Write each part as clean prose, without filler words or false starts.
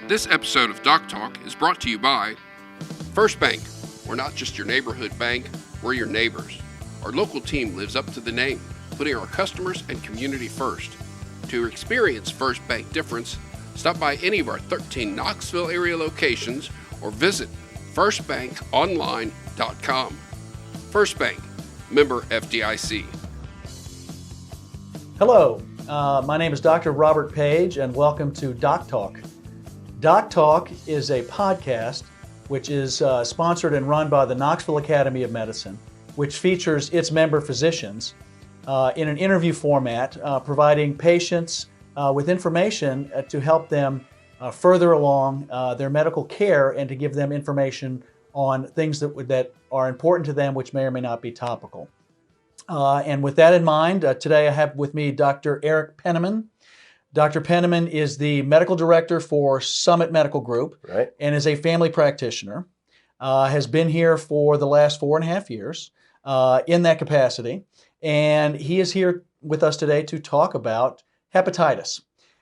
This episode of Doc Talk is brought to you by First Bank. We're not just your neighborhood bank, we're your neighbors. Our local team lives up to the name, putting our customers and community first. To experience First Bank difference, stop by any of our 13 Knoxville area locations or visit firstbankonline.com. First Bank, member FDIC. Hello, my name is Dr. Robert Page, and welcome to Doc Talk. Doc Talk is a podcast which is sponsored and run by the Knoxville Academy of Medicine, which features its member physicians in an interview format, providing patients with information to help them further along their medical care and to give them information on things that are important to them, which may or may not be topical. And with that in mind, today I have with me Dr. Eric Pennaman. Dr. Pennaman is the medical director for Summit Medical Group, right, and is a family practitioner. Has been here for the last 4.5 years in that capacity. And he is here with us today to talk about hepatitis.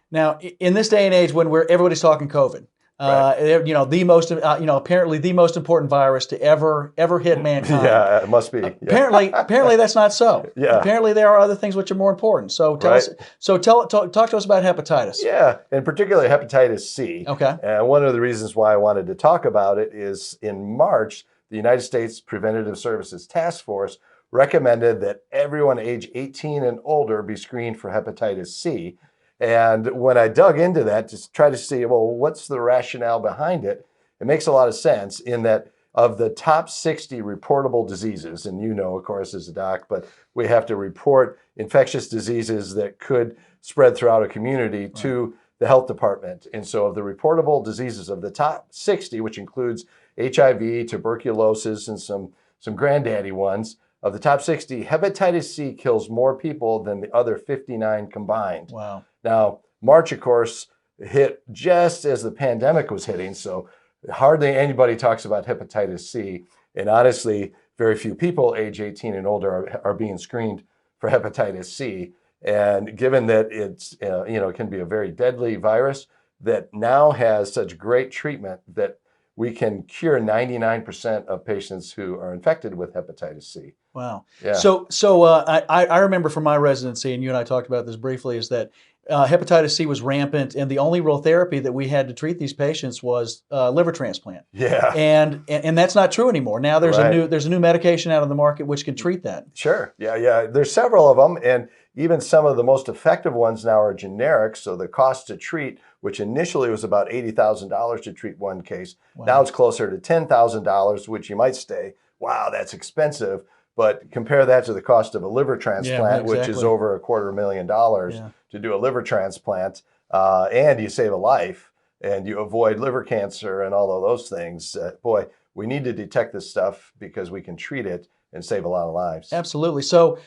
Now, in this day and age when everybody's talking COVID, right, the most, apparently the most important virus to ever hit mankind. Yeah, it must be. Yeah. Apparently that's not so. Yeah. Apparently there are other things which are more important. So talk to us about hepatitis. Yeah, and particularly hepatitis C. Okay. And one of the reasons why I wanted to talk about it is in March, the United States Preventative Services Task Force recommended that everyone age 18 and older be screened for hepatitis C. And when I dug into that to try to see, well, what's the rationale behind it? It makes a lot of sense in that of the top 60 reportable diseases, and you know, of course, as a doc, but we have to report infectious diseases that could spread throughout a community to the health department. And so of the reportable diseases of the top 60, which includes HIV, tuberculosis, and some granddaddy ones, of the top 60, hepatitis C kills more people than the other 59 combined. Wow. Now, March, of course, hit just as the pandemic was hitting, so hardly anybody talks about hepatitis C. And honestly, very few people age 18 and older are being screened for hepatitis C. And given that it's, it can be a very deadly virus that now has such great treatment that we can cure 99% of patients who are infected with hepatitis C. Wow. Yeah. So I remember from my residency, and you and I talked about this briefly, is that hepatitis C was rampant, and the only real therapy that we had to treat these patients was liver transplant. Yeah. And that's not true anymore. Now there's Right. a new medication out on the market which can treat that. Sure. Yeah. There's several of them, and even some of the most effective ones now are generic. So the cost to treat, which initially was about $80,000 to treat one case, Wow. now it's closer to $10,000, which you might say, wow, that's expensive. But compare that to the cost of a liver transplant, which is exactly. over $250,000 to do a liver transplant, and you save a life, and you avoid liver cancer and all of those things. Boy, we need to detect this stuff because we can treat it and save a lot of lives. Absolutely. So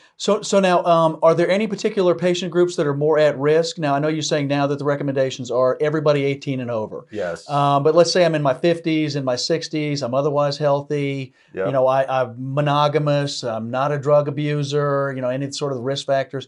now, are there any particular patient groups that are more at risk? Now, I know you're saying now that the recommendations are everybody 18 and over. Yes. But let's say I'm in my 50s, in my 60s, I'm otherwise healthy. Yep. I'm monogamous. I'm not a drug abuser. Any sort of risk factors.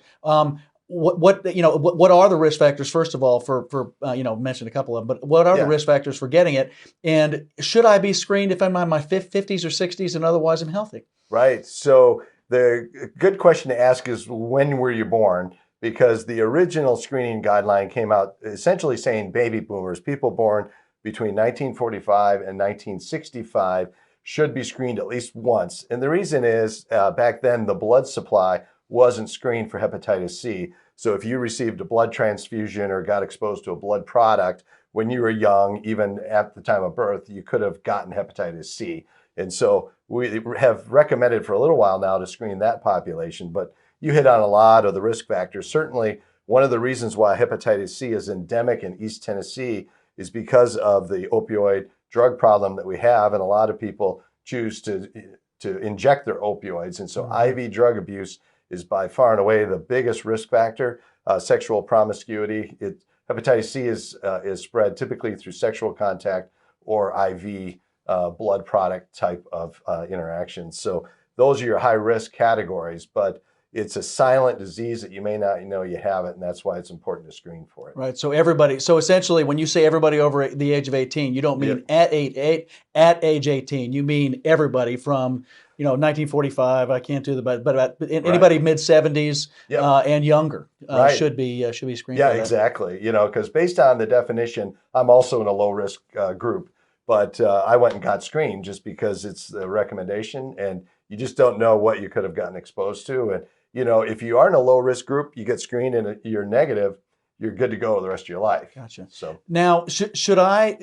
What are the risk factors, first of all, for mentioned a couple of them, but what are the risk factors for getting it? And should I be screened if I'm in my 50s or 60s and otherwise I'm healthy? Right. So the good question to ask is, when were you born? Because the original screening guideline came out essentially saying baby boomers, people born between 1945 and 1965, should be screened at least once. And the reason is back then the blood supply wasn't screened for hepatitis C. So if you received a blood transfusion or got exposed to a blood product when you were young, even at the time of birth, you could have gotten hepatitis C. And so we have recommended for a little while now to screen that population, but you hit on a lot of the risk factors. Certainly, one of the reasons why hepatitis C is endemic in East Tennessee is because of the opioid drug problem that we have, and a lot of people choose to inject their opioids. And so IV drug abuse is by far and away the biggest risk factor. Sexual promiscuity. Hepatitis C is spread typically through sexual contact or IV blood product type of interactions. So those are your high risk categories. But it's a silent disease that you may not know you have it, and that's why it's important to screen for it. Right. So everybody. So essentially, when you say everybody over the age of 18, you don't mean at age 18. You mean everybody from 1945. I can't do the but anybody mid 70s and younger should be screened. Yeah, for that. exactly. Because based on the definition, I'm also in a low risk group, but I went and got screened just because it's the recommendation, and you just don't know what you could have gotten exposed to. And if you are in a low risk group, you get screened and you're negative, you're good to go the rest of your life. Gotcha. So now, should I,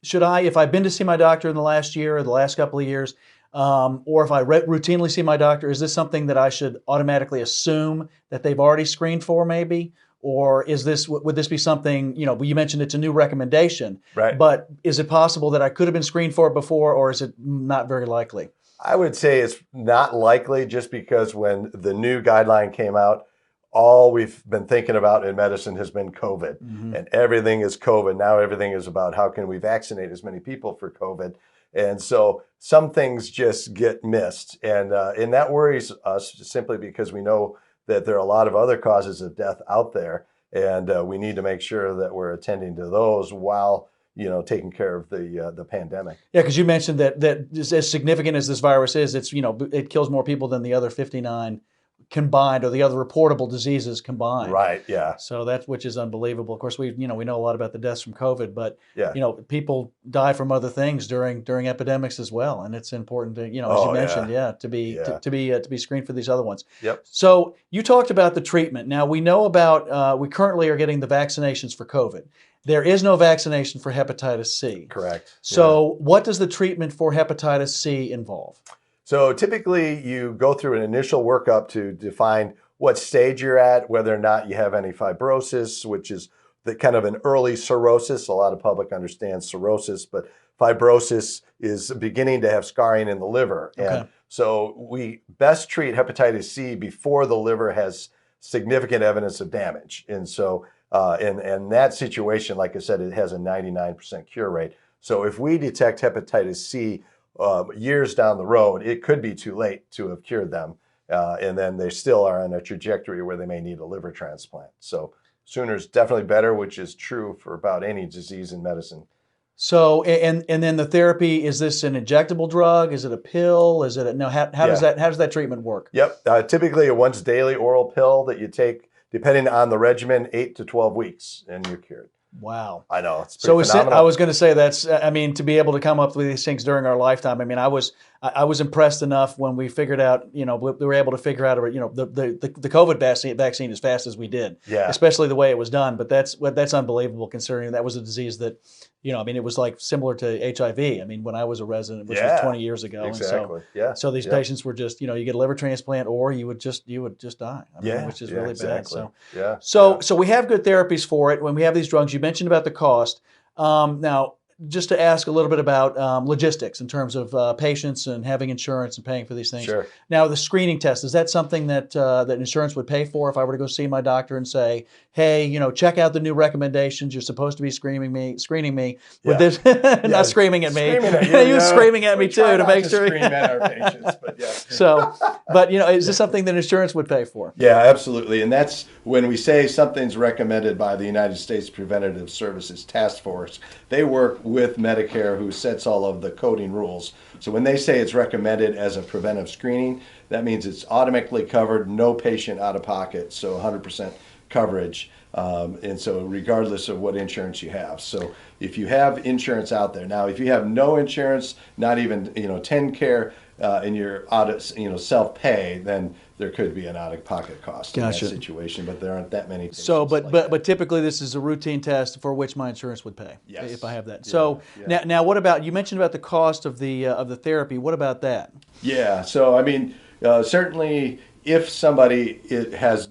if I've been to see my doctor in the last year or the last couple of years, or if I routinely see my doctor, is this something that I should automatically assume that they've already screened for, maybe? Or would this be something, you mentioned it's a new recommendation, right? But is it possible that I could have been screened for it before, or is it not very likely? I would say it's not likely, just because when the new guideline came out, all we've been thinking about in medicine has been COVID, and everything is COVID. Now everything is about how can we vaccinate as many people for COVID. And so some things just get missed, and that worries us simply because we know that there are a lot of other causes of death out there, and we need to make sure that we're attending to those while taking care of the pandemic. Yeah, because you mentioned that as significant as this virus is, it's it kills more people than the other 59 combined, or the other reportable diseases combined. Right. Yeah. So which is unbelievable. Of course, we know a lot about the deaths from COVID, but yeah, people die from other things during epidemics as well, and it's important to as you mentioned, to be screened for these other ones. Yep. So you talked about the treatment. Now we know about we currently are getting the vaccinations for COVID. There is no vaccination for hepatitis C. Correct. So what does the treatment for hepatitis C involve? So typically you go through an initial workup to define what stage you're at, whether or not you have any fibrosis, which is the kind of an early cirrhosis. A lot of public understands cirrhosis, but fibrosis is beginning to have scarring in the liver. Okay. And so we best treat hepatitis C before the liver has significant evidence of damage. And so in that situation, like I said, it has a 99% cure rate. So if we detect hepatitis C years down the road, it could be too late to have cured them. And then they still are on a trajectory where they may need a liver transplant. So sooner is definitely better, which is true for about any disease in medicine. So, and then the therapy, is this an injectable drug? Is it a pill? Is it how does that treatment work? Yep. Typically a once daily oral pill that you take, depending on the regimen, 8 to 12 weeks, and you're cured. Wow. I know. It's pretty phenomenal. I was going to say to be able to come up with these things during our lifetime. I mean, I was impressed enough when we figured out, we were able to figure out, the COVID vaccine as fast as we did. Yeah. Especially the way it was done. But that's unbelievable, considering that was a disease that, it was like similar to HIV. I mean, when I was a resident, which was 20 years ago. Exactly. So these patients were just, you get a liver transplant, or you would just die. Which is really bad. So we have good therapies for it when we have these drugs. You mentioned about the cost. Now, just to ask a little bit about logistics in terms of patients and having insurance and paying for these things. Sure. Now, the screening test, is that something that insurance would pay for if I were to go see my doctor and say, hey, check out the new recommendations. You're supposed to be screening me with this, not screaming at me. You screaming at me too to make sure. Scream at our patients, but yeah. So, but is this something that insurance would pay for? Yeah, absolutely. And that's when we say something's recommended by the United States Preventative Services Task Force. They work with Medicare, who sets all of the coding rules. So when they say it's recommended as a preventive screening, that means it's automatically covered, no patient out of pocket, so 100% coverage. And so regardless of what insurance you have. So if you have insurance out there, now if you have no insurance, not even 10 care, and you're out of self-pay, then there could be an out-of-pocket cost in that situation, but there aren't that many. So, but typically this is a routine test for which my insurance would pay if I have that. Yeah. So now, what about, you mentioned about the cost of the therapy? What about that? Yeah. So I mean, certainly if somebody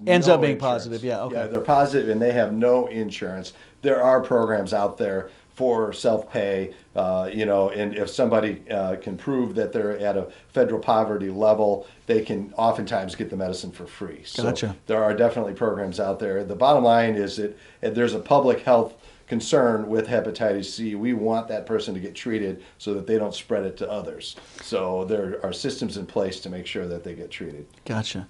ends up being positive, they're positive and they have no insurance, there are programs out there for self-pay, and if somebody can prove that they're at a federal poverty level, they can oftentimes get the medicine for free. So Gotcha. There are definitely programs out there. The bottom line is that there's a public health concern with hepatitis C. We want that person to get treated so that they don't spread it to others. So there are systems in place to make sure that they get treated. Gotcha.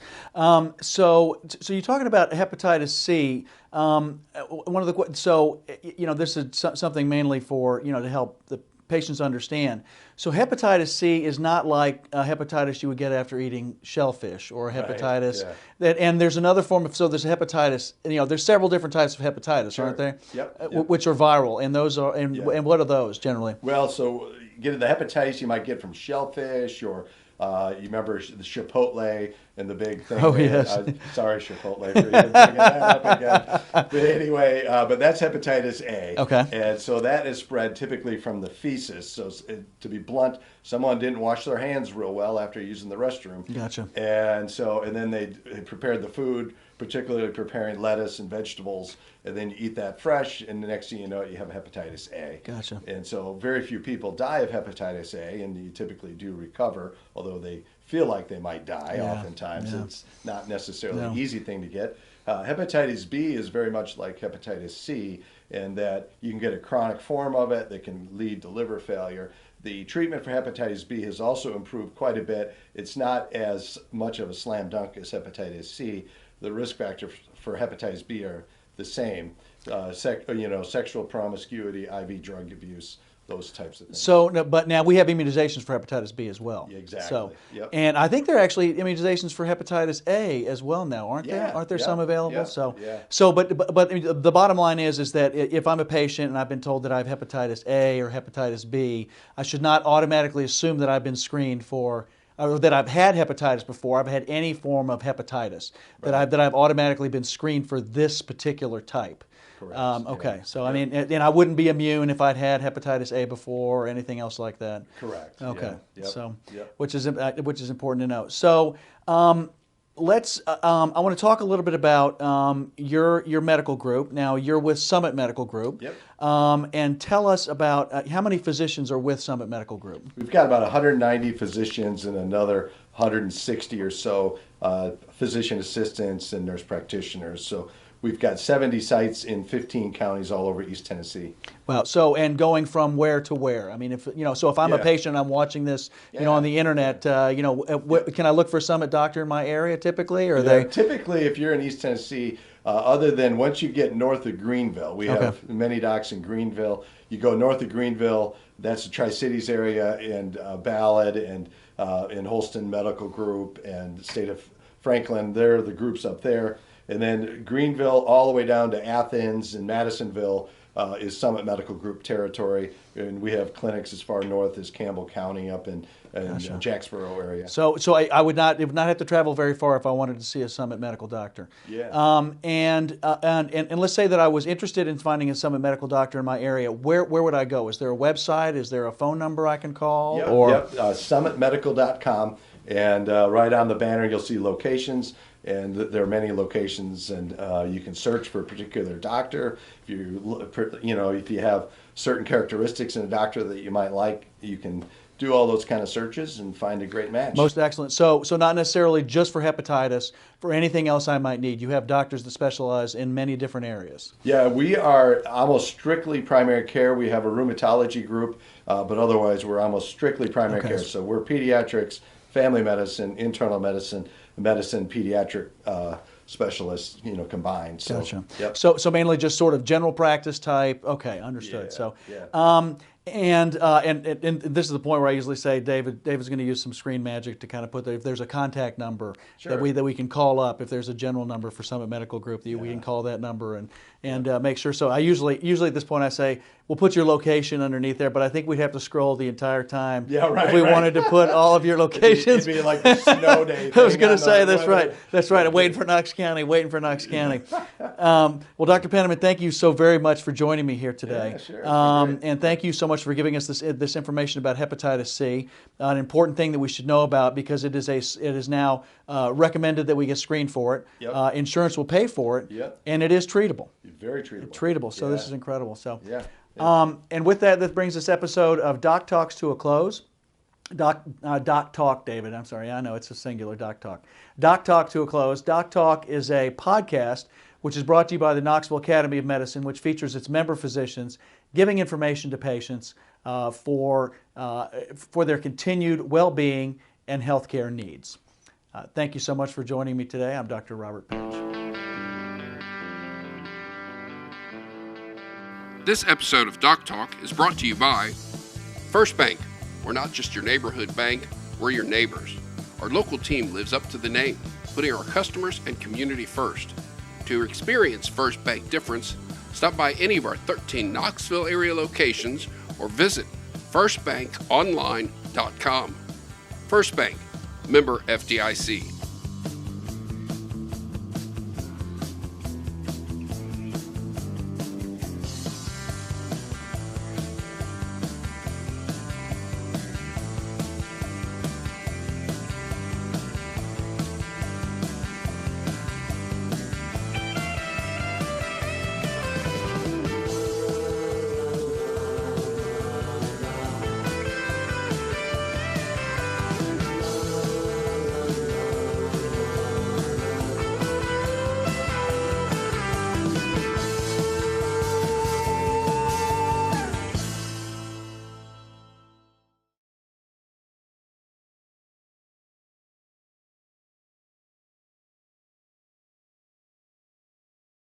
So you're talking about hepatitis C. This is something mainly for to help the patients understand. So hepatitis C is not like hepatitis you would get after eating shellfish or hepatitis. Right, And there's another form of, so there's hepatitis, there's several different types of hepatitis, sure. aren't there? Yep. Which are viral, and those are, and what are those generally? Well, so get the hepatitis you might get from shellfish, or you remember the Chipotle and the big thing. Oh, yes. Sorry, Chipotle, for even bringing that up again. But anyway, but that's hepatitis A. Okay. And so that is spread typically from the feces. So to be blunt, someone didn't wash their hands real well after using the restroom. Gotcha. And then they prepared the food, particularly preparing lettuce and vegetables, and then you eat that fresh, and the next thing you know, you have hepatitis A. Gotcha. And so very few people die of hepatitis A, and you typically do recover, although they feel like they might die. Oftentimes it's not necessarily an easy thing to get. Hepatitis B is very much like hepatitis C in that you can get a chronic form of it that can lead to liver failure. The treatment for hepatitis B has also improved quite a bit. It's not as much of a slam dunk as hepatitis C. The risk factors for hepatitis B are the same. Sexual promiscuity, IV drug abuse, those types of things. So, but now we have immunizations for hepatitis B as well. Exactly. So, yep. and I think there are actually immunizations for hepatitis A as well now, aren't there? Aren't there some available? But the bottom line is that if I'm a patient and I've been told that I have hepatitis A or hepatitis B, I should not automatically assume that I've been screened for, or that I've had hepatitis before. I've had any form of hepatitis, that I've automatically been screened for this particular type. Correct. Okay, so I mean, and I wouldn't be immune if I'd had hepatitis A before or anything else like that. Correct. Okay, Yep. which is important to know. So let's. I want to talk a little bit about your medical group. Now you're with Summit Medical Group. Yep. And tell us about how many physicians are with Summit Medical Group. We've got about 190 physicians and another 160 or so physician assistants and nurse practitioners. So we've got 70 sites in 15 counties all over East Tennessee. Wow. So, and going from where to where? I mean, if I'm a patient, I'm watching this, on the internet. Can I look for a Summit doctor in my area typically, or they? Typically, if you're in East Tennessee, other than once you get north of Greenville, we have many docs in Greenville. You go north of Greenville, that's the Tri-Cities area, and Ballard and in Holston Medical Group and the state of Franklin. They're the groups up there. And then Greenville all the way down to Athens and Madisonville is Summit Medical Group territory. And we have clinics as far north as Campbell County up in Jacksboro area. So I would not have to travel very far if I wanted to see a Summit Medical doctor. Yeah. And let's say that I was interested in finding a Summit Medical doctor in my area. Where would I go? Is there a website? Is there a phone number I can call? Yep. Summitmedical.com. And right on the banner you'll see locations. And there are many locations, and you can search for a particular doctor. If you have certain characteristics in a doctor that you might like, you can do all those kind of searches and find a great match. Most excellent. So not necessarily just for hepatitis, for anything else I might need. You have doctors that specialize in many different areas. Yeah, we are almost strictly primary care. We have a rheumatology group, but otherwise we're almost strictly primary care. So we're pediatrics, family medicine, internal medicine, pediatric specialists, combined. So, gotcha. Yep. So mainly just sort of general practice type. Okay, understood. And this is the point where I usually say David's going to use some screen magic to kind of put if there's a contact number that we can call up. If there's a general number for Summit Medical Group, we can call that number and make sure. So I usually at this point I say we'll put your location underneath there, but I think we'd have to scroll the entire time if we wanted to put all of your locations. It'd be like the snow day. I was going to say that's right. I'm waiting for Knox County. Well, Dr. Pennaman, thank you so very much for joining me here today. Yeah, sure. And thank you so much for giving us this information about hepatitis C, an important thing that we should know about because it is now recommended that we get screened for it. Yep. Insurance will pay for it, and it is treatable. Very treatable. So this is incredible. So, Yeah. And with that brings this episode of Doc Talks to a close. Doc Talk, David. I'm sorry. I know it's a singular Doc Talk. Doc Talk to a close. Doc Talk is a podcast which is brought to you by the Knoxville Academy of Medicine, which features its member physicians giving information to patients for their continued well-being and healthcare needs. Thank you so much for joining me today. I'm Dr. Robert Page. This episode of Doc Talk is brought to you by First Bank. We're not just your neighborhood bank, we're your neighbors. Our local team lives up to the name, putting our customers and community first. To experience First Bank difference, stop by any of our 13 Knoxville area locations or visit firstbankonline.com. First Bank, member FDIC.